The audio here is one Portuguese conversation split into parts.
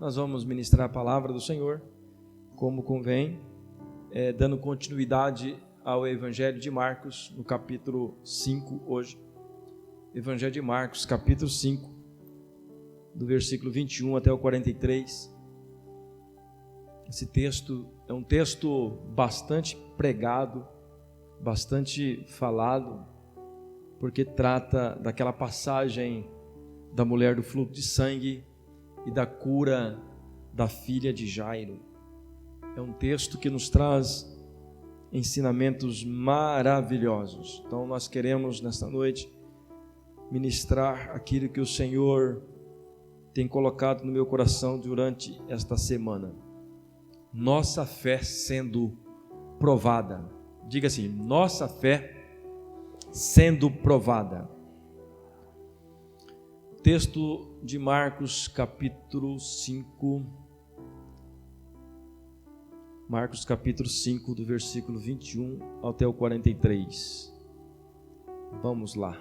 nós vamos ministrar a palavra do Senhor, como convém, dando continuidade ao Evangelho de Marcos, no capítulo 5 hoje. Evangelho de Marcos, capítulo 5, do versículo 21 até o 43. Esse texto é um texto bastante pregado, bastante falado, porque trata daquela passagem da mulher do fluxo de sangue e da cura da filha de Jairo. É um texto que nos traz ensinamentos maravilhosos. Então nós queremos nesta noite ministrar aquilo que o Senhor tem colocado no meu coração durante esta semana. Nossa fé sendo provada. Diga assim: nossa fé sendo provada. Texto de Marcos, capítulo 5. Marcos, capítulo 5, do versículo 21 até o 43. Vamos lá.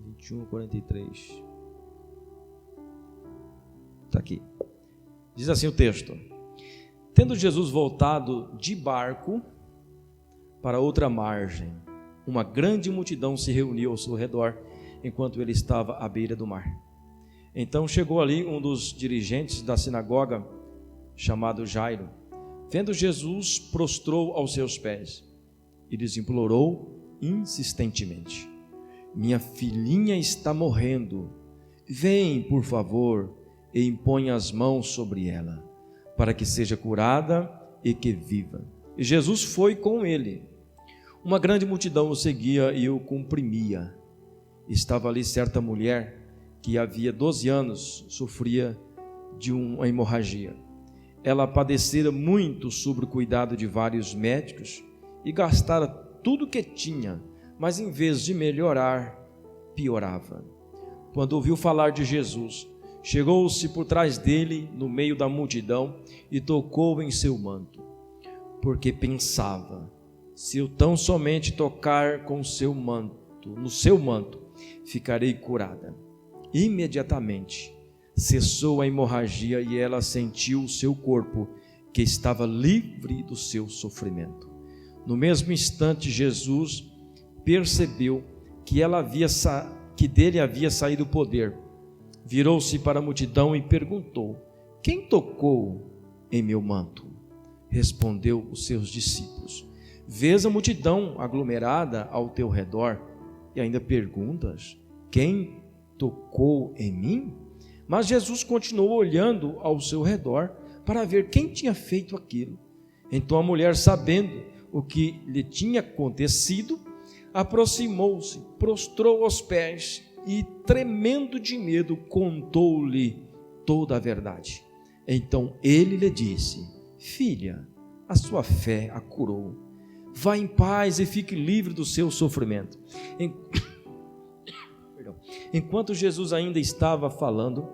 21 a 43. Está aqui. Diz assim o texto: Tendo Jesus voltado de barco para outra margem, uma grande multidão se reuniu ao seu redor, enquanto ele estava à beira do mar. Então chegou ali um dos dirigentes da sinagoga, chamado Jairo. Vendo Jesus, prostrou aos seus pés e lhes implorou insistentemente: Minha filhinha está morrendo. Vem, por favor, e impõe as mãos sobre ela, para que seja curada e que viva. E Jesus foi com ele. Uma grande multidão o seguia e o comprimia. Estava ali certa mulher que havia 12 anos sofria de uma hemorragia. Ela padecera muito sob o cuidado de vários médicos e gastara tudo o que tinha, mas em vez de melhorar, piorava. Quando ouviu falar de Jesus, chegou-se por trás dele, no meio da multidão, e tocou em seu manto, porque pensava: se eu tão somente tocar com seu manto, no seu manto, ficarei curada. Imediatamente cessou a hemorragia e ela sentiu o seu corpo, que estava livre do seu sofrimento. No mesmo instante, Jesus percebeu que dele havia saído o poder. Virou-se para a multidão e perguntou: Quem tocou em meu manto? Respondeu os seus discípulos: Vês a multidão aglomerada ao teu redor e ainda perguntas: Quem tocou em mim? Mas Jesus continuou olhando ao seu redor para ver quem tinha feito aquilo. Então a mulher, sabendo o que lhe tinha acontecido, aproximou-se, prostrou aos pés e, tremendo de medo, contou-lhe toda a verdade. Então ele lhe disse: Filha, a sua fé a curou. Vá em paz e fique livre do seu sofrimento. Enquanto Jesus ainda estava falando,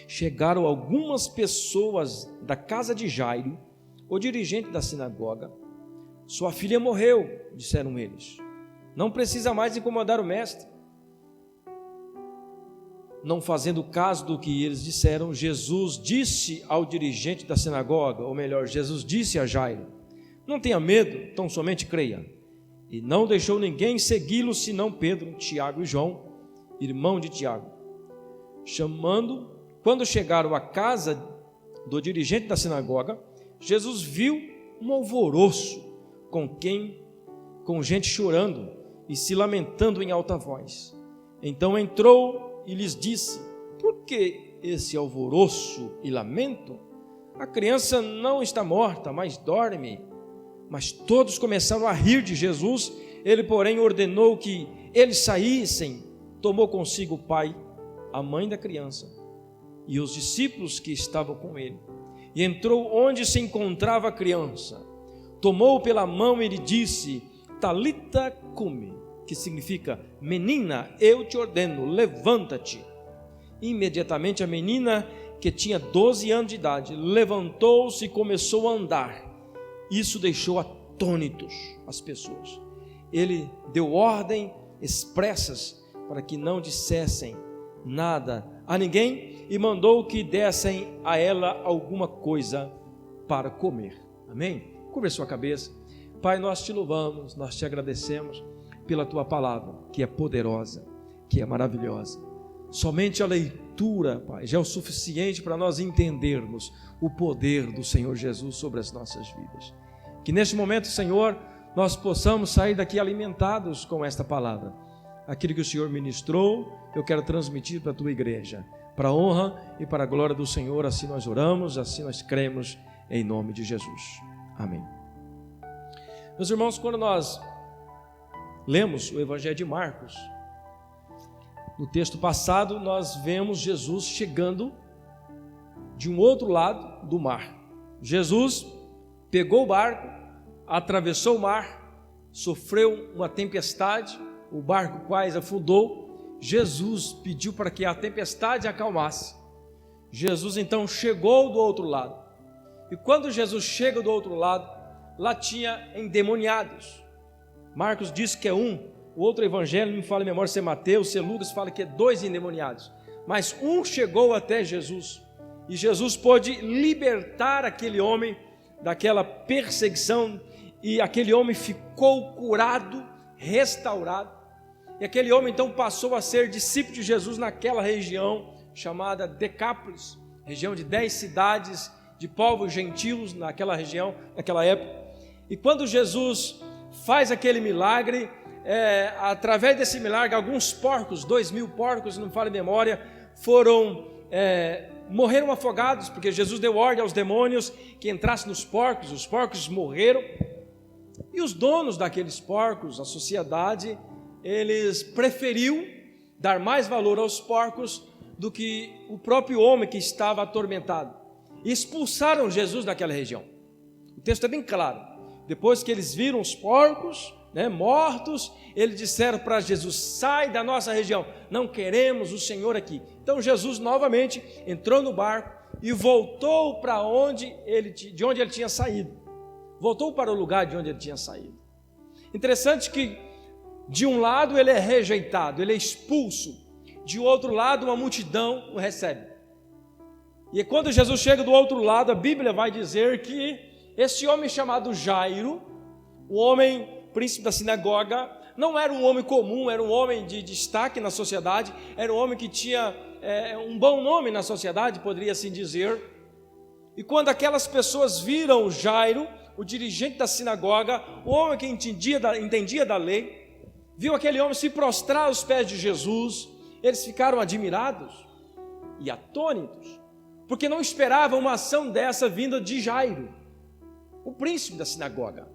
chegaram algumas pessoas da casa de Jairo, o dirigente da sinagoga. Sua filha morreu, disseram eles. Não precisa mais incomodar o mestre. Não fazendo caso do que eles disseram, Jesus disse ao dirigente da sinagoga, ou melhor, Jesus disse a Jairo: Não tenha medo, tão somente creia. E não deixou ninguém segui-lo, senão Pedro, Tiago e João, irmão de Tiago. Quando chegaram à casa do dirigente da sinagoga, Jesus viu um alvoroço, com gente chorando e se lamentando em alta voz. Então entrou e lhes disse: Por que esse alvoroço e lamento? A criança não está morta, mas dorme. Mas todos começaram a rir de Jesus. Ele, porém, ordenou que eles saíssem. Tomou consigo o pai, a mãe da criança e os discípulos que estavam com ele, e entrou onde se encontrava a criança. Tomou-o pela mão e lhe disse: Talita cumi, que significa: menina, eu te ordeno, levanta-te. Imediatamente a menina, que tinha 12 anos de idade, levantou-se e começou a andar. Isso deixou atônitos as pessoas. Ele deu ordem expressas para que não dissessem nada a ninguém e mandou que dessem a ela alguma coisa para comer. Amém? Curva sua cabeça. Pai, nós te louvamos, nós te agradecemos pela tua palavra, que é poderosa, que é maravilhosa. Somente a leitura, Pai, já é o suficiente para nós entendermos o poder do Senhor Jesus sobre as nossas vidas. Que neste momento, Senhor, nós possamos sair daqui alimentados com esta palavra. Aquilo que o Senhor ministrou, eu quero transmitir para a tua igreja, para a honra e para a glória do Senhor. Assim nós oramos, assim nós cremos, em nome de Jesus. Amém. Meus irmãos, quando nós lemos o Evangelho de Marcos, no texto passado nós vemos Jesus chegando de um outro lado do mar. Jesus pegou o barco, atravessou o mar, sofreu uma tempestade, o barco quase afundou. Jesus pediu para que a tempestade acalmasse. Jesus então chegou do outro lado. E quando Jesus chega do outro lado, lá tinha endemoniados. Marcos diz que é um, o outro evangelho, não me fala em memória se é Mateus, se é Lucas, fala que é 2 endemoniados. Mas um chegou até Jesus, e Jesus pôde libertar aquele homem daquela perseguição, e aquele homem ficou curado, restaurado. E aquele homem então passou a ser discípulo de Jesus naquela região chamada Decápolis, região de 10 cidades de povos gentios naquela região, naquela época. E quando Jesus faz aquele milagre, através desse milagre, alguns porcos, 2.000 porcos, não me falo em memória, morreram afogados, porque Jesus deu ordem aos demônios que entrassem nos porcos, os porcos morreram, e os donos daqueles porcos, a sociedade, eles preferiu dar mais valor aos porcos do que o próprio homem que estava atormentado, e expulsaram Jesus daquela região. O texto é bem claro. Depois que eles viram os porcos, mortos, eles disseram para Jesus: sai da nossa região, não queremos o Senhor aqui. Então Jesus novamente entrou no barco e voltou para de onde ele tinha saído. Voltou para o lugar de onde ele tinha saído. Interessante que de um lado ele é rejeitado, ele é expulso, de outro lado uma multidão o recebe. E quando Jesus chega do outro lado, a Bíblia vai dizer que esse homem chamado Jairo, o homem príncipe da sinagoga, não era um homem comum, era um homem de destaque na sociedade, era um homem que tinha um bom nome na sociedade, poderia assim dizer. E quando aquelas pessoas viram Jairo, o dirigente da sinagoga, o homem que entendia da lei, viu aquele homem se prostrar aos pés de Jesus, eles ficaram admirados e atônitos, porque não esperavam uma ação dessa vinda de Jairo, o príncipe da sinagoga.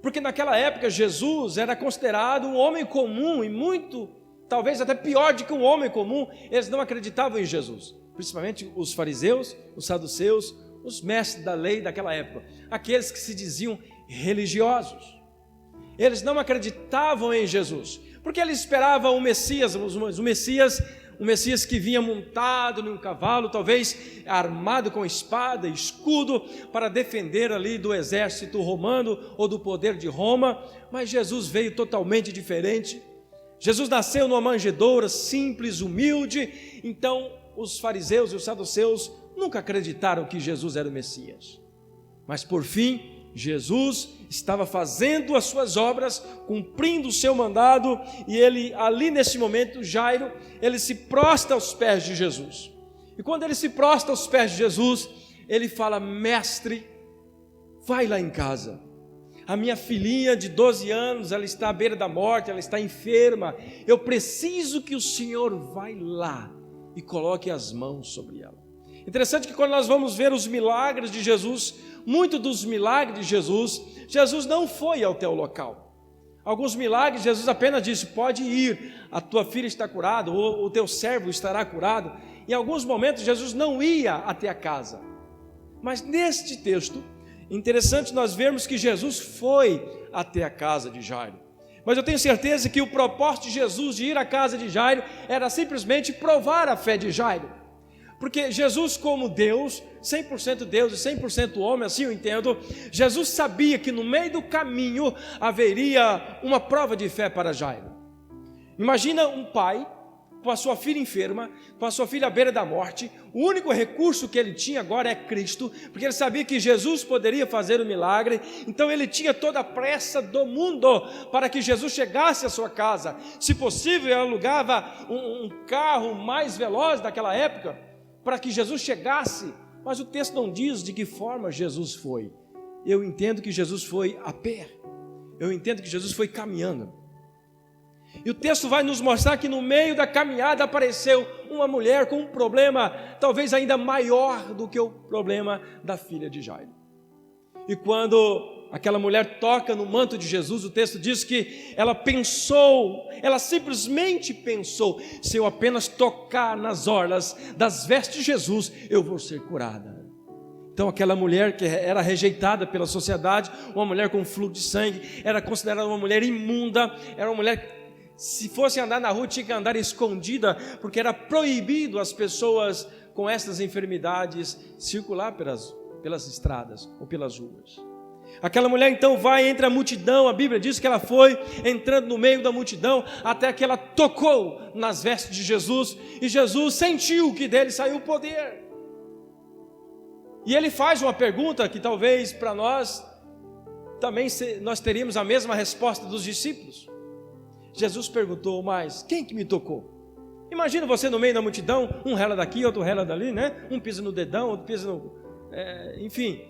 Porque naquela época Jesus era considerado um homem comum e muito, talvez até pior do que um homem comum. Eles não acreditavam em Jesus, principalmente os fariseus, os saduceus, os mestres da lei daquela época, aqueles que se diziam religiosos. Eles não acreditavam em Jesus, porque eles esperavam o Messias, um Messias que vinha montado num cavalo, talvez armado com espada e escudo, para defender ali do exército romano ou do poder de Roma. Mas Jesus veio totalmente diferente. Jesus nasceu numa manjedoura simples, humilde. Então os fariseus e os saduceus nunca acreditaram que Jesus era o Messias. Mas por fim, Jesus estava fazendo as suas obras, cumprindo o seu mandado, e ele, ali nesse momento, Jairo, ele se prostra aos pés de Jesus. E quando ele se prostra aos pés de Jesus, ele fala: mestre, vai lá em casa, a minha filhinha de 12 anos, ela está à beira da morte, ela está enferma, eu preciso que o Senhor vá lá e coloque as mãos sobre ela. Interessante que quando nós vamos ver os milagres de Jesus, muito dos milagres de Jesus, Jesus não foi ao teu local. Alguns milagres, Jesus apenas disse: pode ir, a tua filha está curada, ou o teu servo estará curado. Em alguns momentos Jesus não ia até a casa. Mas neste texto, interessante nós vermos que Jesus foi até a casa de Jairo. Mas eu tenho certeza que o propósito de Jesus de ir à casa de Jairo era simplesmente provar a fé de Jairo. Porque Jesus, como Deus, 100% Deus e 100% homem, assim eu entendo, Jesus sabia que no meio do caminho haveria uma prova de fé para Jairo. Imagina um pai com a sua filha enferma, com a sua filha à beira da morte. O único recurso que ele tinha agora é Cristo, porque ele sabia que Jesus poderia fazer o milagre. Então ele tinha toda a pressa do mundo para que Jesus chegasse à sua casa. Se possível, ele alugava um carro mais veloz daquela época para que Jesus chegasse. Mas o texto não diz de que forma Jesus foi. Eu entendo que Jesus foi a pé. Eu entendo que Jesus foi caminhando. E o texto vai nos mostrar que no meio da caminhada apareceu uma mulher com um problema talvez ainda maior do que o problema da filha de Jairo. E quando aquela mulher toca no manto de Jesus, o texto diz que ela pensou, ela simplesmente pensou: se eu apenas tocar nas orlas das vestes de Jesus, eu vou ser curada. Então aquela mulher que era rejeitada pela sociedade, uma mulher com fluxo de sangue, era considerada uma mulher imunda, era uma mulher, se fosse andar na rua, tinha que andar escondida, porque era proibido as pessoas com essas enfermidades circular pelas estradas ou pelas ruas. Aquela mulher então vai entre a multidão. A Bíblia diz que ela foi entrando no meio da multidão até que ela tocou nas vestes de Jesus, e Jesus sentiu que dele saiu o poder. E ele faz uma pergunta que talvez para nós também nós teríamos a mesma resposta dos discípulos. Jesus perguntou: mas quem que me tocou? Imagina você no meio da multidão, um rela daqui, outro rela dali, né? Um pisa no dedão, outro pisa no... enfim.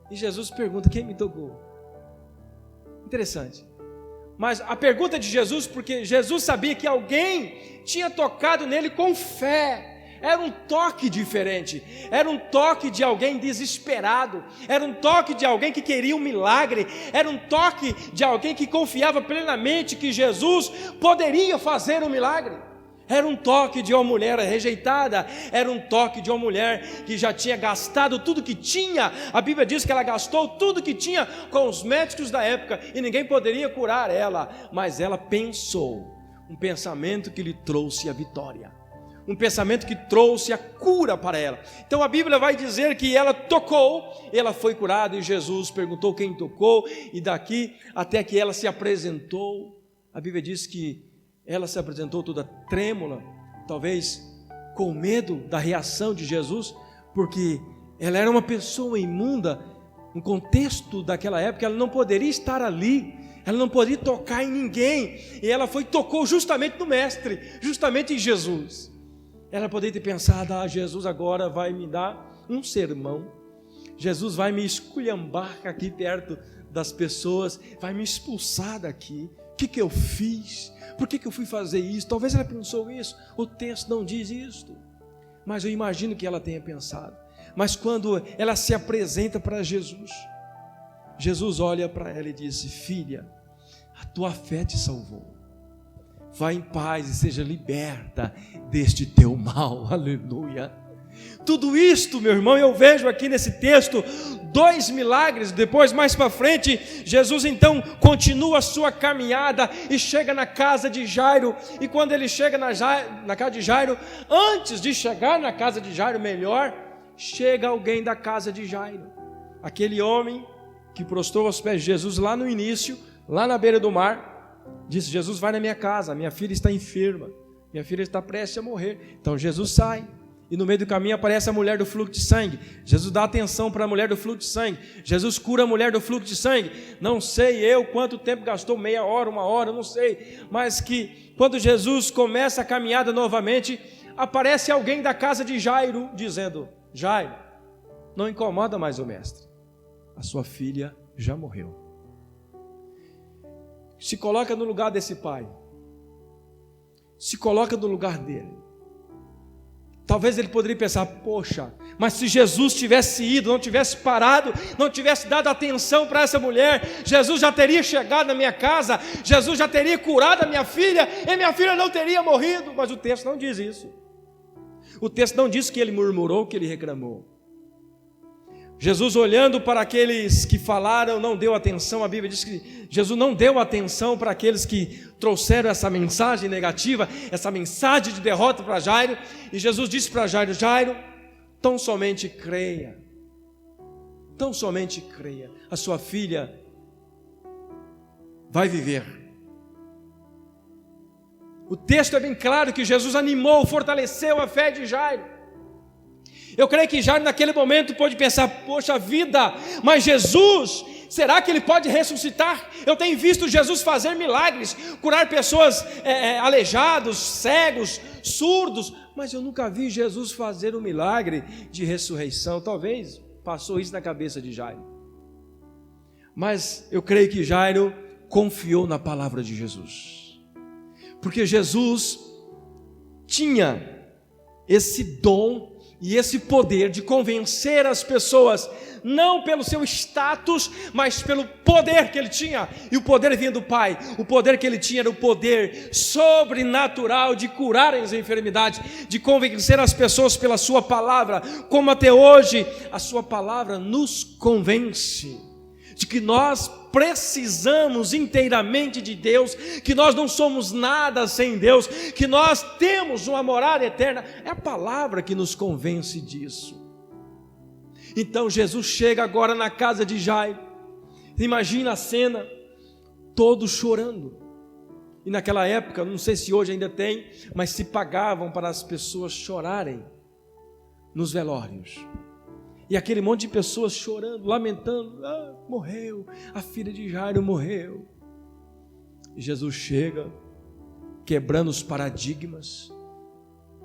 E Jesus pergunta: quem me tocou? Interessante. Mas a pergunta de Jesus, porque Jesus sabia que alguém tinha tocado nele com fé. Era um toque diferente, era um toque de alguém desesperado, era um toque de alguém que queria um milagre, era um toque de alguém que confiava plenamente que Jesus poderia fazer um milagre. Era um toque de uma mulher rejeitada, era um toque de uma mulher que já tinha gastado tudo que tinha. A Bíblia diz que ela gastou tudo que tinha com os médicos da época e ninguém poderia curar ela, mas ela pensou um pensamento que lhe trouxe a vitória. Um pensamento que trouxe a cura para ela. Então a Bíblia vai dizer que ela tocou, ela foi curada, e Jesus perguntou quem tocou, e daqui até que ela se apresentou. A Bíblia diz que ela se apresentou toda trêmula, talvez com medo da reação de Jesus, porque ela era uma pessoa imunda. No contexto daquela época, ela não poderia estar ali, ela não poderia tocar em ninguém, e ela tocou justamente no Mestre, justamente em Jesus. Ela poderia ter pensado: Jesus agora vai me dar um sermão, Jesus vai me esculhambar aqui perto das pessoas, vai me expulsar daqui. O que eu fiz? Por que eu fui fazer isso? Talvez ela pensou isso. O texto não diz isso, mas eu imagino que ela tenha pensado. Mas quando ela se apresenta para Jesus, Jesus olha para ela e disse: filha, a tua fé te salvou. Vá em paz e seja liberta deste teu mal. Aleluia. Tudo isto, meu irmão, eu vejo aqui nesse texto 2 milagres. Depois, mais para frente, Jesus então continua a sua caminhada e chega na casa de Jairo. E quando ele chega na casa de Jairo, antes de chegar na casa de Jairo, chega alguém da casa de Jairo, aquele homem que prostrou aos pés de Jesus lá no início, lá na beira do mar. Disse: Jesus, vai na minha casa, minha filha está enferma, minha filha está prestes a morrer. Então Jesus sai, e no meio do caminho aparece a mulher do fluxo de sangue. Jesus dá atenção para a mulher do fluxo de sangue. Jesus cura a mulher do fluxo de sangue. Não sei eu quanto tempo gastou, meia hora, 1 hora, não sei, mas que quando Jesus começa a caminhada novamente, aparece alguém da casa de Jairo, dizendo: Jairo, não incomoda mais o mestre, a sua filha já morreu. Se coloca no lugar desse pai, se coloca no lugar dele. Talvez ele poderia pensar: poxa, mas se Jesus tivesse ido, não tivesse parado, não tivesse dado atenção para essa mulher, Jesus já teria chegado na minha casa, Jesus já teria curado a minha filha, e minha filha não teria morrido. Mas o texto não diz isso. O texto não diz que ele murmurou, que ele reclamou. Jesus, olhando para aqueles que falaram, não deu atenção. A Bíblia diz que Jesus não deu atenção para aqueles que trouxeram essa mensagem negativa, essa mensagem de derrota para Jairo. E Jesus disse para Jairo: Jairo, tão somente creia, tão somente creia, a sua filha vai viver. O texto é bem claro que Jesus animou, fortaleceu a fé de Jairo. Eu creio que Jairo naquele momento pôde pensar, poxa vida, mas Jesus, será que Ele pode ressuscitar? Eu tenho visto Jesus fazer milagres, curar pessoas aleijados, cegos, surdos, mas eu nunca vi Jesus fazer um milagre de ressurreição. Talvez passou isso na cabeça de Jairo. Mas eu creio que Jairo confiou na palavra de Jesus, porque Jesus tinha esse dom e esse poder de convencer as pessoas, não pelo seu status, mas pelo poder que ele tinha, e o poder vinha do Pai. O poder que ele tinha era o poder sobrenatural de curar as enfermidades, de convencer as pessoas pela sua palavra, como até hoje a sua palavra nos convence de que nós precisamos inteiramente de Deus, que nós não somos nada sem Deus, que nós temos uma morada eterna. É a palavra que nos convence disso. Então Jesus chega agora na casa de Jairo. Imagina a cena, todos chorando. E naquela época, não sei se hoje ainda tem, mas se pagavam para as pessoas chorarem nos velórios. E aquele monte de pessoas chorando, lamentando, morreu, a filha de Jairo morreu. E Jesus chega, quebrando os paradigmas,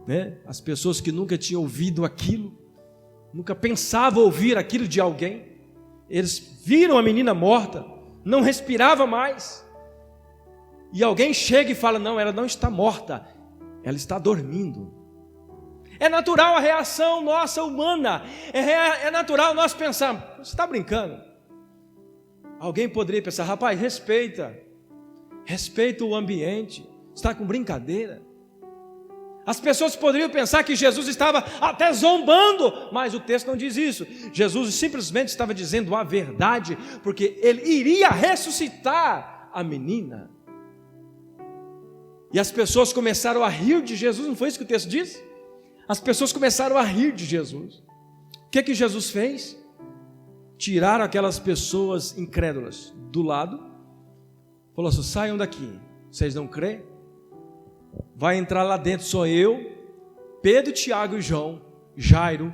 né? As pessoas que nunca tinham ouvido aquilo, nunca pensavam ouvir aquilo de alguém, eles viram a menina morta, não respirava mais, e alguém chega e fala, não, ela não está morta, ela está dormindo. É natural a reação nossa humana, é natural nós pensarmos, você está brincando? Alguém poderia pensar, rapaz, respeita o ambiente, você está com brincadeira. As pessoas poderiam pensar que Jesus estava até zombando, mas o texto não diz isso. Jesus simplesmente estava dizendo a verdade, porque ele iria ressuscitar a menina. E as pessoas começaram a rir de Jesus, não foi isso que o texto diz? As pessoas começaram a rir de Jesus. O que Jesus fez? Tiraram aquelas pessoas incrédulas do lado, falou assim, saiam daqui, vocês não creem? Vai entrar lá dentro só eu, Pedro, Tiago e João, Jairo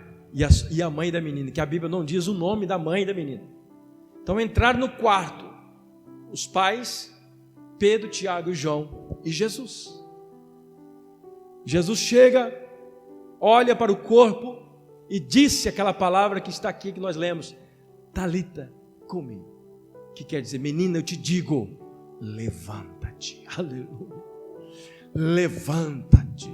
e a mãe da menina, que a Bíblia não diz o nome da mãe da menina. Então entraram no quarto os pais, Pedro, Tiago e João e Jesus. Jesus chega, olha para o corpo e disse aquela palavra que está aqui, que nós lemos, Talita cumi, que quer dizer, menina, eu te digo, levanta-te. Aleluia. Levanta-te.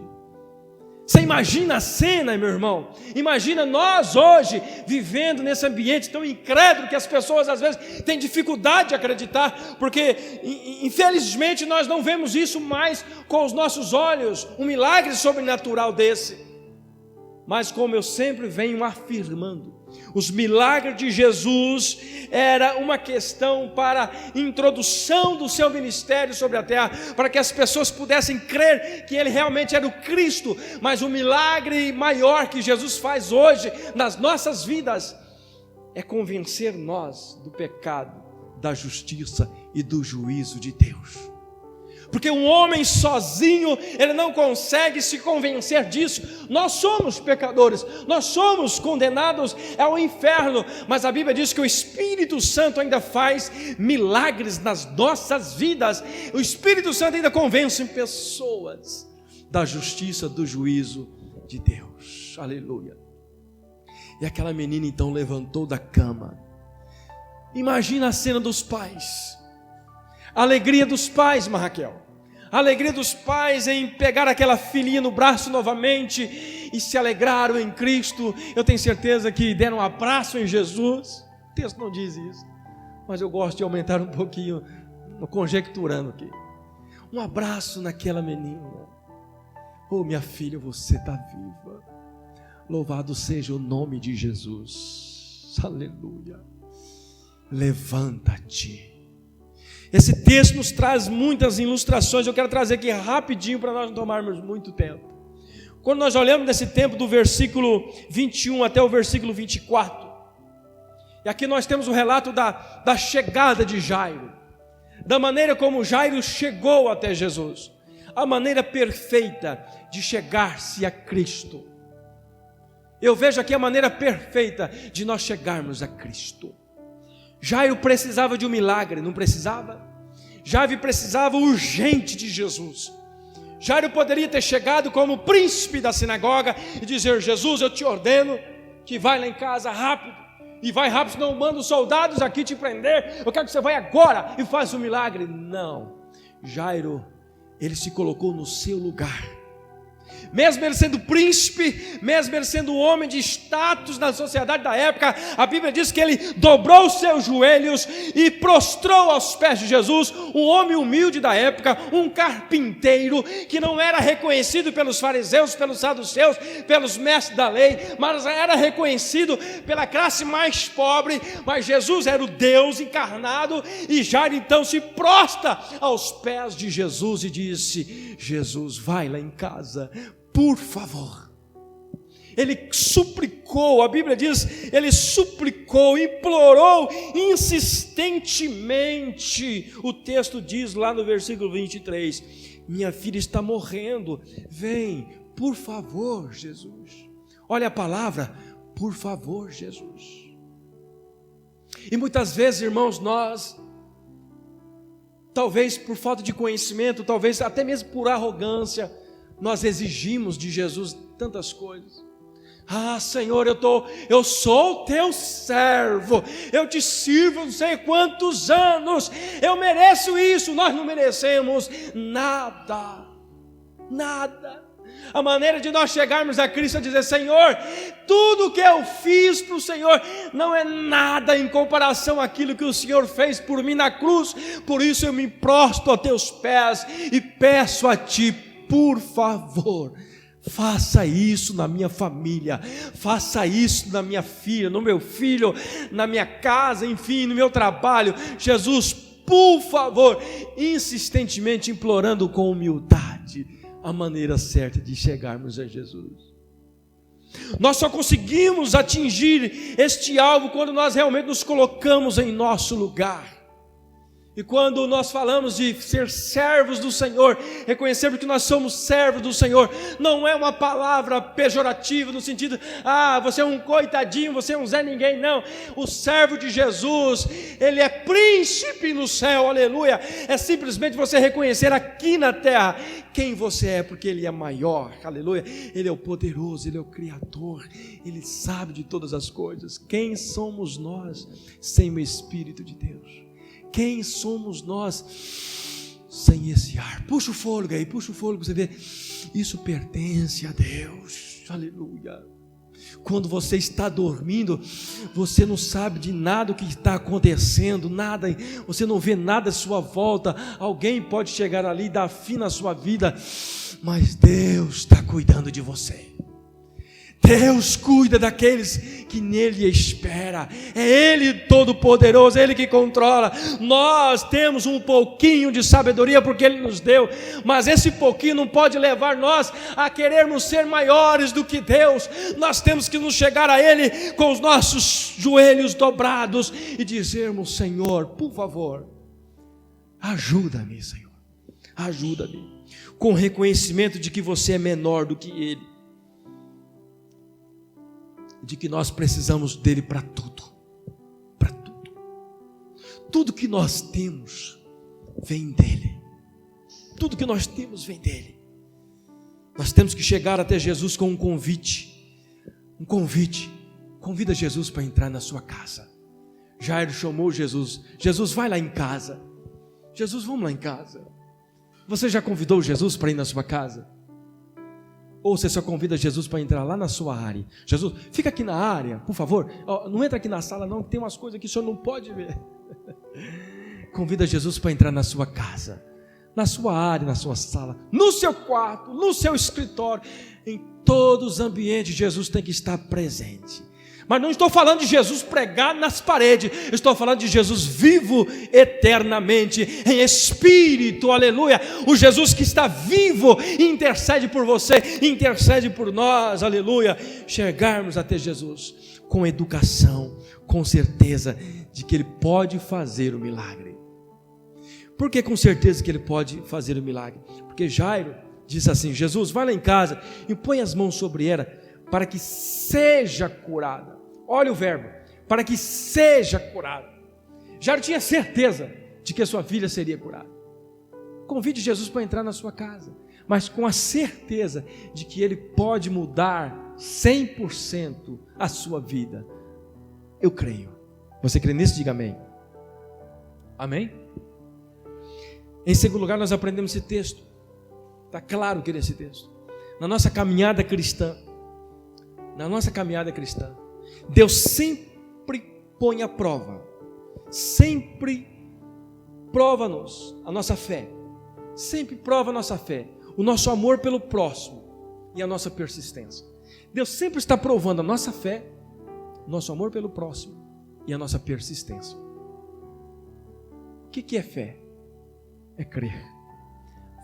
Você imagina a cena, meu irmão? Imagina nós hoje vivendo nesse ambiente tão incrédulo que as pessoas às vezes têm dificuldade de acreditar, porque infelizmente nós não vemos isso mais com os nossos olhos, um milagre sobrenatural desse. Mas como eu sempre venho afirmando, os milagres de Jesus era uma questão para introdução do seu ministério sobre a terra, para que as pessoas pudessem crer que ele realmente era o Cristo. Mas o milagre maior que Jesus faz hoje nas nossas vidas é convencer nós do pecado, da justiça e do juízo de Deus. Porque um homem sozinho, ele não consegue se convencer disso. Nós somos pecadores, nós somos condenados ao inferno, mas a Bíblia diz que o Espírito Santo ainda faz milagres nas nossas vidas. O Espírito Santo ainda convence pessoas da justiça, do juízo de Deus. Aleluia. E aquela menina então levantou da cama. Imagina a cena dos pais. A alegria dos pais, Raquel, a alegria dos pais em pegar aquela filhinha no braço novamente e se alegraram em Cristo. Eu tenho certeza que deram um abraço em Jesus. O texto não diz isso, mas eu gosto de aumentar um pouquinho, conjecturando aqui. Um abraço naquela menina. Oh, minha filha, você está viva. Louvado seja o nome de Jesus. Aleluia. Levanta-te. Esse texto nos traz muitas ilustrações. Eu quero trazer aqui rapidinho para nós não tomarmos muito tempo. Quando nós olhamos nesse tempo do versículo 21 até o versículo 24, e aqui nós temos o relato da chegada de Jairo, da maneira como Jairo chegou até Jesus. a maneira perfeita de chegar-se a Cristo. Eu vejo aqui a maneira perfeita de nós chegarmos a Cristo. Jairo precisava de um milagre, não precisava? Jairo precisava urgente de Jesus. Jairo poderia ter chegado como príncipe da sinagoga e dizer: Jesus, eu te ordeno que vai lá em casa rápido, e vai rápido, senão eu mando os soldados aqui te prender, eu quero que você vá agora e faça um milagre. Não, Jairo, ele se colocou no seu lugar. Mesmo ele sendo príncipe, mesmo ele sendo um homem de status na sociedade da época, a Bíblia diz que ele dobrou os seus joelhos e prostrou aos pés de Jesus. Um homem humilde da época, um carpinteiro que não era reconhecido pelos fariseus, pelos saduceus, pelos mestres da lei, mas era reconhecido pela classe mais pobre. Mas Jesus era o Deus encarnado, e Jairo então se prostra aos pés de Jesus e disse: Jesus, vai lá em casa, por favor. Ele suplicou, a Bíblia diz, ele suplicou, implorou insistentemente. O texto diz lá no versículo 23, minha filha está morrendo, vem, por favor, Jesus. Olha a palavra, por favor, Jesus. E muitas vezes, irmãos, nós, talvez por falta de conhecimento, talvez até mesmo por arrogância, nós exigimos de Jesus tantas coisas. Ah, Senhor, eu sou teu servo, eu te sirvo não sei quantos anos, eu mereço isso. Nós não merecemos nada, nada. A maneira de nós chegarmos a Cristo é dizer: Senhor, tudo que eu fiz para o Senhor não é nada em comparação àquilo que o Senhor fez por mim na cruz. Por isso eu me prostro a teus pés e peço a ti, por favor, faça isso na minha família, faça isso na minha filha, no meu filho, na minha casa, enfim, no meu trabalho. Jesus, por favor, insistentemente implorando com humildade a maneira certa de chegarmos a Jesus. Nós só conseguimos atingir este alvo quando nós realmente nos colocamos em nosso lugar. E quando nós falamos de ser servos do Senhor, reconhecermos que nós somos servos do Senhor, não é uma palavra pejorativa no sentido: ah, você é um coitadinho, você é um Zé Ninguém. Não, o servo de Jesus, ele é príncipe no céu, aleluia. É simplesmente você reconhecer aqui na terra quem você é, porque ele é maior, aleluia. Ele é o poderoso, ele é o Criador, ele sabe de todas as coisas. Quem somos nós sem o Espírito de Deus? Quem somos nós sem esse ar? Puxa o fôlego aí, puxa o fôlego, você vê, isso pertence a Deus, aleluia. Quando você está dormindo, você não sabe de nada o que está acontecendo, nada, você não vê nada à sua volta. Alguém pode chegar ali e dar fim na sua vida, mas Deus está cuidando de você. Deus cuida daqueles que nele espera. É Ele todo-poderoso, é Ele que controla. Nós temos um pouquinho de sabedoria porque Ele nos deu, mas esse pouquinho não pode levar nós a querermos ser maiores do que Deus. Nós temos que nos chegar a Ele com os nossos joelhos dobrados e dizermos: Senhor, por favor, ajuda-me, Senhor, ajuda-me, com reconhecimento de que você é menor do que Ele, de que nós precisamos dele para tudo, para tudo. Tudo que nós temos vem dele, tudo que nós temos vem dele. Nós temos que chegar até Jesus com um convite, convida Jesus para entrar na sua casa. Jairo chamou Jesus: Jesus, vai lá em casa. Jesus, vamos lá em casa. Você já convidou Jesus para ir na sua casa? Ou você só convida Jesus para entrar lá na sua área? Jesus, fica aqui na área, por favor. Não entra aqui na sala não, tem umas coisas que o senhor não pode ver. Convida Jesus para entrar na sua casa, na sua área, na sua sala, no seu quarto, no seu escritório. Em todos os ambientes Jesus tem que estar presente. Mas não estou falando de Jesus pregado nas paredes, estou falando de Jesus vivo eternamente, em espírito, aleluia. O Jesus que está vivo intercede por você, intercede por nós, aleluia. Chegarmos até Jesus com educação, com certeza de que Ele pode fazer o milagre. Por que com certeza que ele pode fazer o milagre? Porque Jairo disse assim: Jesus, vai lá em casa e põe as mãos sobre ela, para que seja curada. Olha o verbo, para que seja curada. Jairo tinha certeza de que a sua filha seria curada. Convide Jesus para entrar na sua casa, mas com a certeza de que ele pode mudar 100% a sua vida. Eu creio. Você crê nisso? Diga amém. Amém? Em segundo lugar, nós aprendemos esse texto. Está claro que nesse texto, na nossa caminhada cristã, Deus sempre põe à prova, sempre prova-nos a nossa fé, sempre prova a nossa fé, o nosso amor pelo próximo e a nossa persistência. Deus sempre está provando a nossa fé, nosso amor pelo próximo e a nossa persistência. O que é fé? É crer.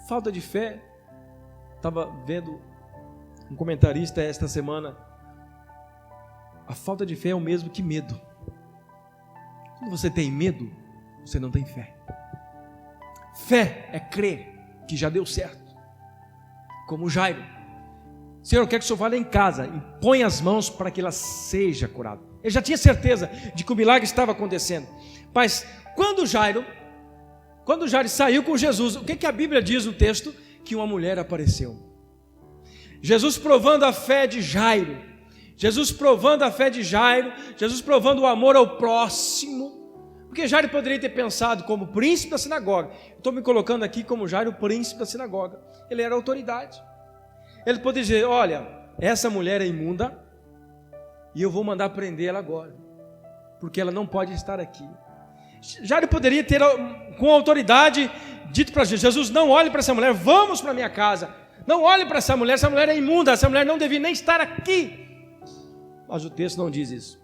Falta de fé, estava vendo um comentarista esta semana, a falta de fé é o mesmo que medo. Quando você tem medo, você não tem fé. Fé é crer que já deu certo, como Jairo. Senhor, eu quero que o Senhor vá lá em casa e põe as mãos para que ela seja curada. Ele já tinha certeza de que o milagre estava acontecendo. Mas quando Jairo saiu com Jesus, o que a Bíblia diz no texto? Que uma mulher apareceu. Jesus provando a fé de Jairo, Jesus provando o amor ao próximo. Porque Jairo poderia ter pensado como príncipe da sinagoga. Estou me colocando aqui como Jairo, príncipe da sinagoga. Ele era autoridade. Ele poderia dizer: olha, essa mulher é imunda e eu vou mandar prender ela agora, porque ela não pode estar aqui. Jairo poderia ter, com autoridade, dito para Jesus: não olhe para essa mulher, vamos para minha casa. Não olhe para essa mulher é imunda, essa mulher não devia nem estar aqui. Mas o texto não diz isso.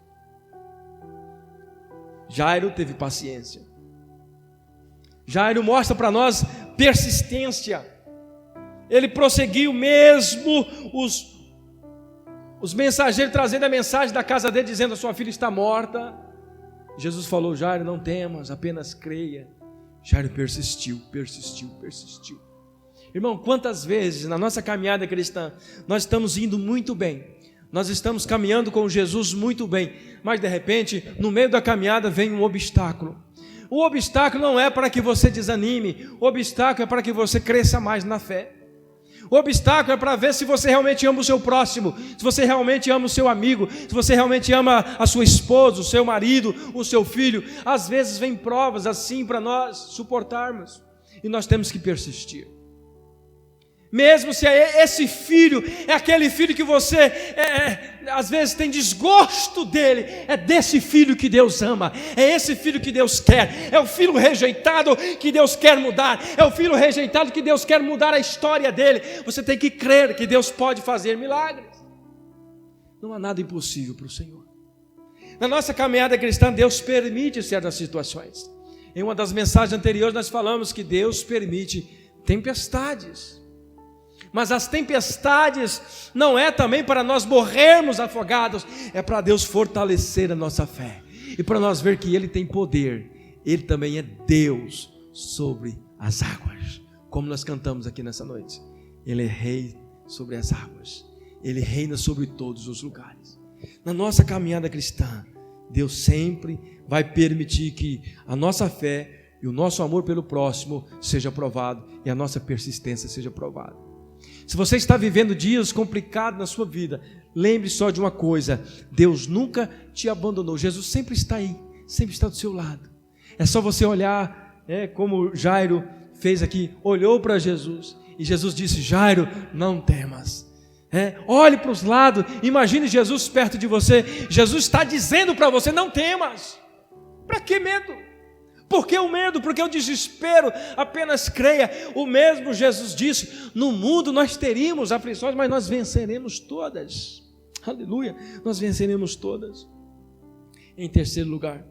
Jairo teve paciência. Jairo mostra para nós persistência. Ele prosseguiu mesmo os mensageiros trazendo a mensagem da casa dele, dizendo: a sua filha está morta. Jesus falou: Jairo, não temas, apenas creia. Jairo persistiu. Irmão, quantas vezes na nossa caminhada cristã nós estamos indo muito bem, nós estamos caminhando com Jesus muito bem, mas de repente no meio da caminhada vem um obstáculo. O obstáculo não é para que você desanime, o obstáculo é para que você cresça mais na fé. O obstáculo é para ver se você realmente ama o seu próximo, se você realmente ama o seu amigo, se você realmente ama a sua esposa, o seu marido, o seu filho. Às vezes vem provas assim para nós suportarmos, e nós temos que persistir. Mesmo se esse filho é aquele filho que você às vezes tem desgosto dele, é desse filho que Deus ama, é esse filho que Deus quer, é o filho rejeitado que Deus quer mudar, é o filho rejeitado que Deus quer mudar a história dele. Você tem que crer que Deus pode fazer milagres. Não há nada impossível para o Senhor. Na nossa caminhada cristã, Deus permite certas situações. Em uma das mensagens anteriores nós falamos que Deus permite tempestades. Mas as tempestades não é também para nós morrermos afogados, é para Deus fortalecer a nossa fé, e para nós ver que Ele tem poder, Ele também é Deus sobre as águas, como nós cantamos aqui nessa noite. Ele é rei sobre as águas, Ele reina sobre todos os lugares. Na nossa caminhada cristã, Deus sempre vai permitir que a nossa fé e o nosso amor pelo próximo seja provado, e a nossa persistência seja provada. Se você está vivendo dias complicados na sua vida, lembre só de uma coisa: Deus nunca te abandonou. Jesus sempre está aí, sempre está do seu lado. É só você olhar, como Jairo fez aqui, olhou para Jesus, e Jesus disse: Jairo, não temas. Olhe para os lados, imagine Jesus perto de você. Jesus está dizendo para você: não temas. Para que medo? Por que o medo? Por que o desespero? Apenas creia. O mesmo Jesus disse: no mundo nós teríamos aflições, mas nós venceremos todas. Aleluia, nós venceremos todas. Em terceiro lugar,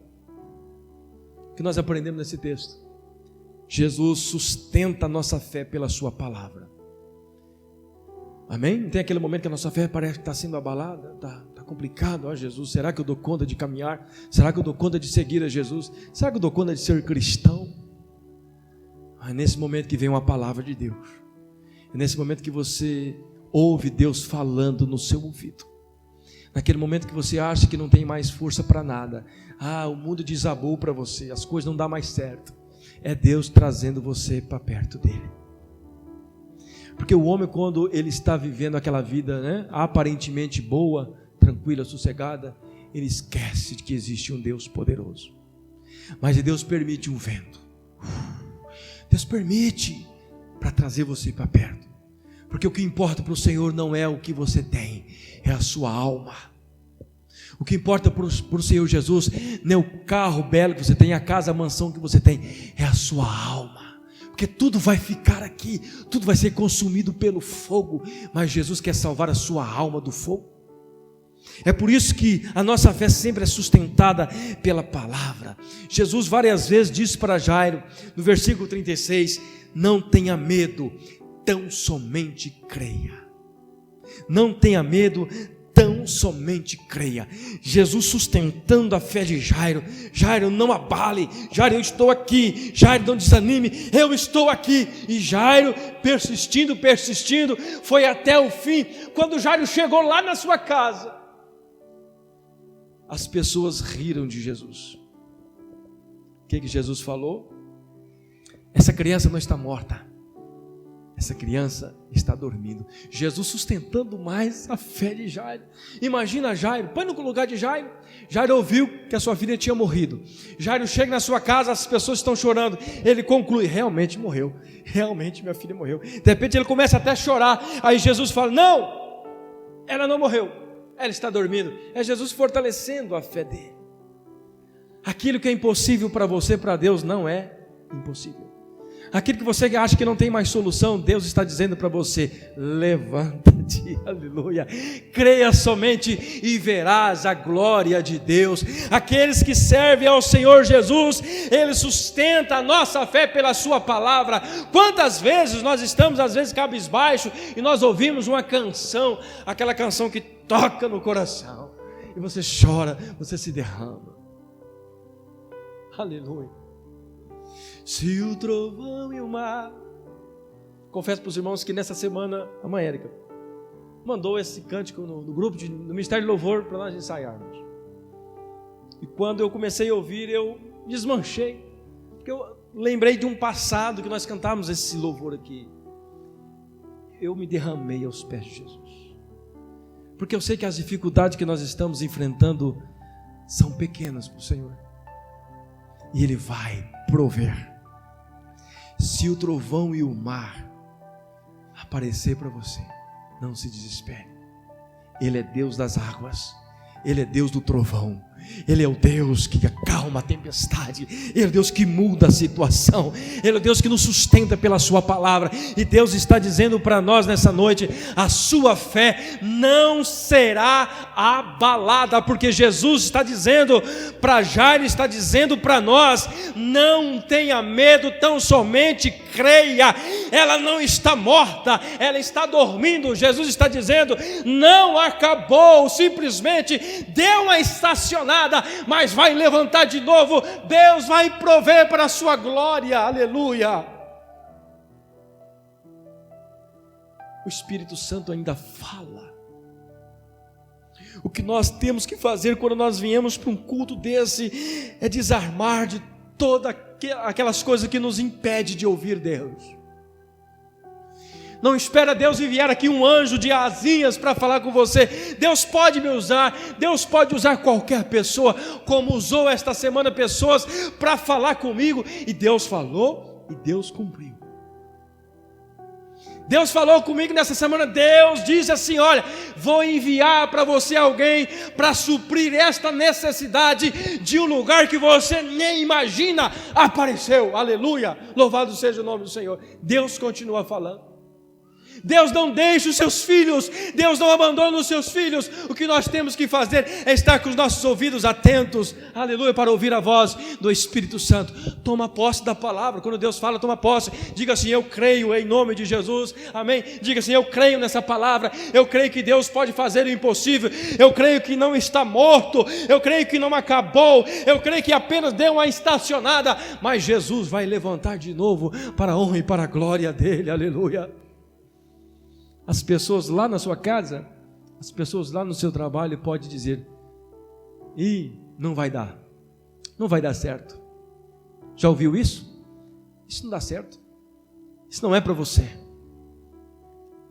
o que nós aprendemos nesse texto? Jesus sustenta a nossa fé pela sua palavra. Amém? Não tem aquele momento que a nossa fé parece que está sendo abalada, está complicado. Jesus, será que eu dou conta de caminhar? Será que eu dou conta de seguir a Jesus? Será que eu dou conta de ser cristão? É nesse momento que vem uma palavra de Deus. É nesse momento que você ouve Deus falando no seu ouvido. Naquele momento que você acha que não tem mais força para nada. O mundo desabou para você, as coisas não dão mais certo. É Deus trazendo você para perto dele. Porque o homem, quando ele está vivendo aquela vida, né, aparentemente boa, tranquila, sossegada, ele esquece de que existe um Deus poderoso. Mas Deus permite um vento. Deus permite para trazer você para perto. Porque o que importa para o Senhor não é o que você tem, é a sua alma. O que importa para o Senhor Jesus não é o carro belo que você tem, a casa, a mansão que você tem, é a sua alma. Porque tudo vai ficar aqui, tudo vai ser consumido pelo fogo, mas Jesus quer salvar a sua alma do fogo. É por isso que a nossa fé sempre é sustentada pela palavra. Jesus várias vezes disse para Jairo, no versículo 36, não tenha medo, tão somente creia. Não tenha medo, tão somente creia. Jesus sustentando a fé de Jairo. Jairo, não abale. Jairo, eu estou aqui. Jairo, não desanime, eu estou aqui. E Jairo, persistindo, foi até o fim. Quando Jairo chegou lá na sua casa, as pessoas riram de Jesus. O que Jesus falou? Essa criança não está morta, essa criança está dormindo. Jesus sustentando mais a fé de Jairo. Imagina Jairo, põe no lugar de Jairo. Jairo ouviu que a sua filha tinha morrido. Jairo chega na sua casa, as pessoas estão chorando. Ele conclui, realmente morreu. Realmente minha filha morreu. De repente ele começa até a chorar. Aí Jesus fala, não, ela não morreu, ela está dormindo. É Jesus fortalecendo a fé dele. Aquilo que é impossível para você, para Deus não é impossível. Aquilo que você acha que não tem mais solução, Deus está dizendo para você, levanta-te, aleluia, creia somente e verás a glória de Deus. Aqueles que servem ao Senhor Jesus, Ele sustenta a nossa fé pela sua palavra. Quantas vezes nós estamos às vezes cabisbaixo e nós ouvimos uma canção, aquela canção que toca no coração, e você chora, você se derrama, aleluia. Se o trovão e o mar. Confesso para os irmãos que nessa semana a mãe Érica mandou esse cântico no grupo do Ministério de Louvor para nós ensaiarmos. E quando eu comecei a ouvir, eu desmanchei, porque eu lembrei de um passado que nós cantávamos esse louvor aqui. Eu me derramei aos pés de Jesus, porque eu sei que as dificuldades que nós estamos enfrentando são pequenas para o Senhor, e Ele vai prover. Se o trovão e o mar aparecer para você, não se desespere. Ele é Deus das águas, Ele é Deus do trovão, Ele é o Deus que acalma a tempestade, Ele é o Deus que muda a situação, Ele é o Deus que nos sustenta pela sua palavra. E Deus está dizendo para nós nessa noite, a sua fé não será abalada, porque Jesus está dizendo para Jairo, está dizendo para nós, não tenha medo, tão somente creia. Ela não está morta, ela está dormindo. Jesus está dizendo, não acabou, simplesmente deu uma estacionada, mas vai levantar de novo. Deus vai prover para a sua glória, aleluia. O Espírito Santo ainda fala. O que nós temos que fazer quando nós viemos para um culto desse é desarmar de todas aquelas coisas que nos impedem de ouvir Deus. Não espera Deus enviar aqui um anjo de asinhas para falar com você. Deus pode me usar, Deus pode usar qualquer pessoa, como usou esta semana pessoas para falar comigo. E Deus falou e Deus cumpriu. Deus falou comigo nessa semana. Deus disse assim, olha, vou enviar para você alguém para suprir esta necessidade de um lugar que você nem imagina. Apareceu, aleluia, louvado seja o nome do Senhor. Deus continua falando. Deus não deixa os seus filhos, Deus não abandona os seus filhos. O que nós temos que fazer é estar com os nossos ouvidos atentos, aleluia, para ouvir a voz do Espírito Santo. Toma posse da palavra. Quando Deus fala, toma posse. Diga assim: eu creio em nome de Jesus, amém? Diga assim: eu creio nessa palavra, eu creio que Deus pode fazer o impossível, eu creio que não está morto, eu creio que não acabou, eu creio que apenas deu uma estacionada, mas Jesus vai levantar de novo para a honra e para a glória dele, aleluia. As pessoas lá na sua casa, as pessoas lá no seu trabalho podem dizer: não vai dar certo. Já ouviu isso? Isso não dá certo, isso não é para você.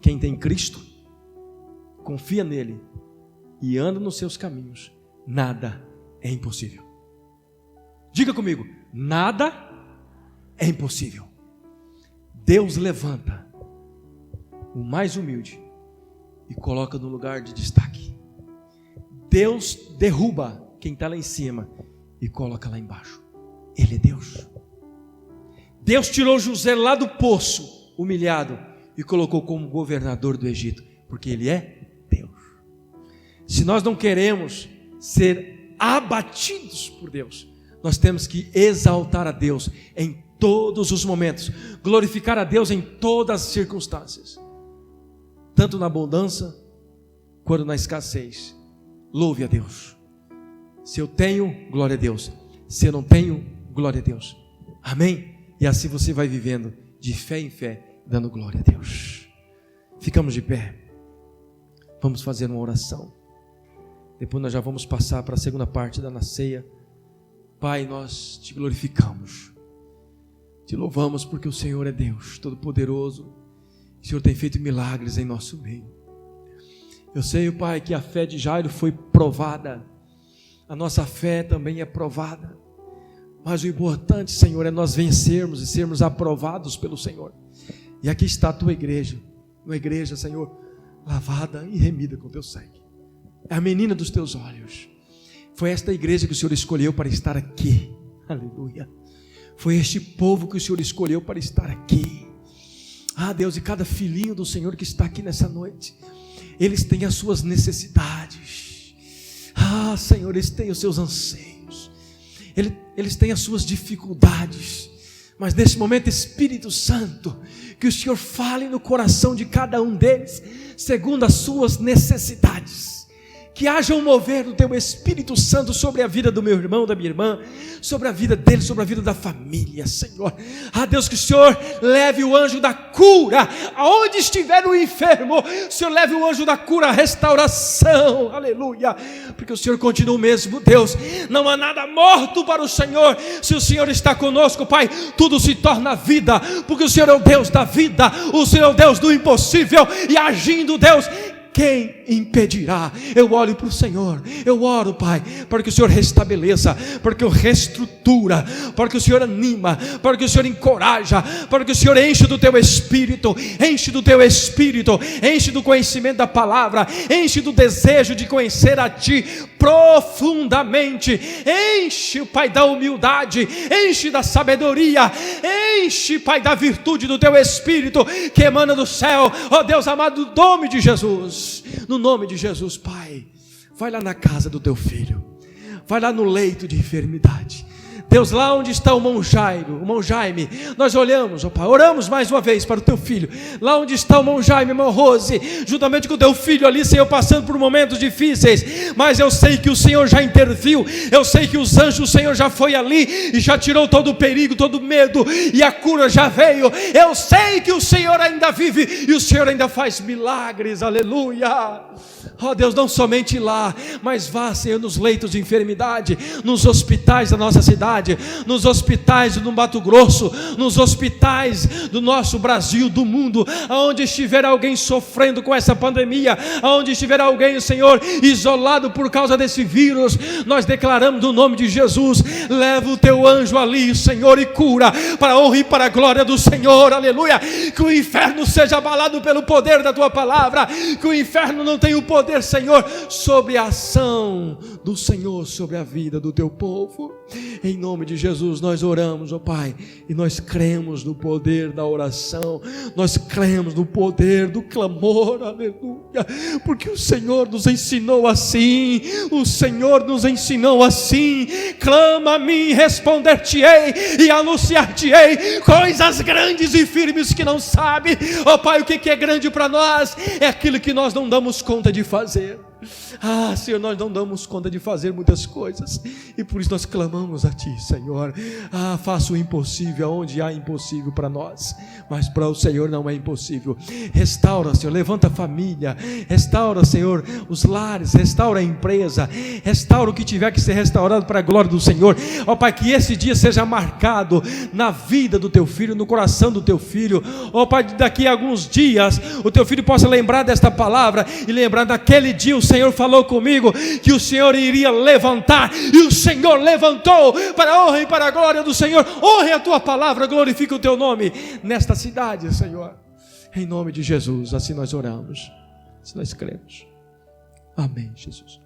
Quem tem Cristo, confia nele e anda nos seus caminhos, nada é impossível. Diga comigo: nada é impossível. Deus levanta o mais humilde e coloca no lugar de destaque. Deus derruba quem está lá em cima e coloca lá embaixo. Ele é Deus. Deus tirou José lá do poço, humilhado, e colocou como governador do Egito, porque Ele é Deus. Se nós não queremos ser abatidos por Deus, nós temos que exaltar a Deus em todos os momentos, glorificar a Deus em todas as circunstâncias, tanto na abundância quanto na escassez. Louve a Deus. Se eu tenho, glória a Deus. Se eu não tenho, glória a Deus. Amém? E assim você vai vivendo de fé em fé, dando glória a Deus. Ficamos de pé. Vamos fazer uma oração. Depois nós já vamos passar para a segunda parte da ceia. Pai, nós te glorificamos, te louvamos porque o Senhor é Deus Todo-Poderoso. O Senhor tem feito milagres em nosso meio. Eu sei, Pai, que a fé de Jairo foi provada, a nossa fé também é provada, mas o importante, Senhor, é nós vencermos e sermos aprovados pelo Senhor. E aqui está a tua igreja, uma igreja, Senhor, lavada e remida com teu sangue, é a menina dos teus olhos. Foi esta igreja que o Senhor escolheu para estar aqui, aleluia. Foi este povo que o Senhor escolheu para estar aqui. Deus, e cada filhinho do Senhor que está aqui nessa noite, eles têm as suas necessidades. Senhor, eles têm os seus anseios, eles têm as suas dificuldades, mas nesse momento, Espírito Santo, que o Senhor fale no coração de cada um deles, segundo as suas necessidades. Que haja um mover do teu Espírito Santo sobre a vida do meu irmão, da minha irmã, sobre a vida dele, sobre a vida da família, Senhor. Deus, que o Senhor leve o anjo da cura, aonde estiver o enfermo, o Senhor leve o anjo da cura, a restauração, aleluia, porque o Senhor continua o mesmo Deus, não há nada morto para o Senhor. Se o Senhor está conosco, Pai, tudo se torna vida, porque o Senhor é o Deus da vida, o Senhor é o Deus do impossível, e agindo Deus, quem impedirá? Eu olho para o Senhor, eu oro, Pai, para que o Senhor restabeleça, para que o Senhor reestrutura, para que o Senhor anima, para que o Senhor encoraja, para que o Senhor enche do teu Espírito, enche do teu Espírito, enche do conhecimento da palavra, enche do desejo de conhecer a Ti profundamente, enche, Pai, da humildade, enche da sabedoria, enche, Pai, da virtude do teu Espírito que emana do céu, ó Deus amado, no nome de Jesus. No nome de Jesus, Pai, vai lá na casa do teu filho, vai lá no leito de enfermidade, Deus, lá onde está o irmão Jaime, nós olhamos, ó Pai, oramos mais uma vez para o teu filho, lá onde está o irmão Jaime, irmão Rose, juntamente com o teu filho ali, Senhor, passando por momentos difíceis, mas eu sei que o Senhor já interviu, eu sei que os anjos, o Senhor já foi ali, e já tirou todo o perigo, todo o medo, e a cura já veio, eu sei que o Senhor ainda vive, e o Senhor ainda faz milagres, aleluia. Ó Deus, não somente lá, mas vá, Senhor, nos leitos de enfermidade, nos hospitais da nossa cidade, nos hospitais do Mato Grosso, nos hospitais do nosso Brasil, do mundo, aonde estiver alguém sofrendo com essa pandemia, aonde estiver alguém, Senhor, isolado por causa desse vírus, nós declaramos no nome de Jesus, leva o teu anjo ali, Senhor, e cura, para a honra e para a glória do Senhor, aleluia. Que o inferno seja abalado pelo poder da tua palavra, que o inferno não tenha o poder poder, Senhor, sobre a ação do Senhor, sobre a vida do teu povo. Em nome de Jesus nós oramos, ó Pai, e nós cremos no poder da oração, nós cremos no poder do clamor, aleluia, porque o Senhor nos ensinou assim, o Senhor nos ensinou assim: clama a mim, responder-te-ei e anunciar-te-ei coisas grandes e firmes que não sabe. Ó Pai, o que é grande para nós? É aquilo que nós não damos conta de fazer. Ah, Senhor, nós não damos conta de fazer muitas coisas, e por isso nós clamamos a Ti, Senhor. Ah, faça o impossível onde há impossível para nós, mas para o Senhor não é impossível. Restaura, Senhor, levanta a família, restaura, Senhor, os lares, restaura a empresa, restaura o que tiver que ser restaurado para a glória do Senhor. Ó Pai, que esse dia seja marcado na vida do Teu Filho, no coração do Teu Filho. Ó Pai, daqui a alguns dias o Teu Filho possa lembrar desta palavra e lembrar daquele dia o Senhor falou comigo que o Senhor iria levantar, e o Senhor levantou para a honra e para a glória do Senhor. Honre a Tua palavra, glorifica o Teu nome nesta cidade, Senhor, em nome de Jesus. Assim nós oramos, assim nós cremos. Amém, Jesus.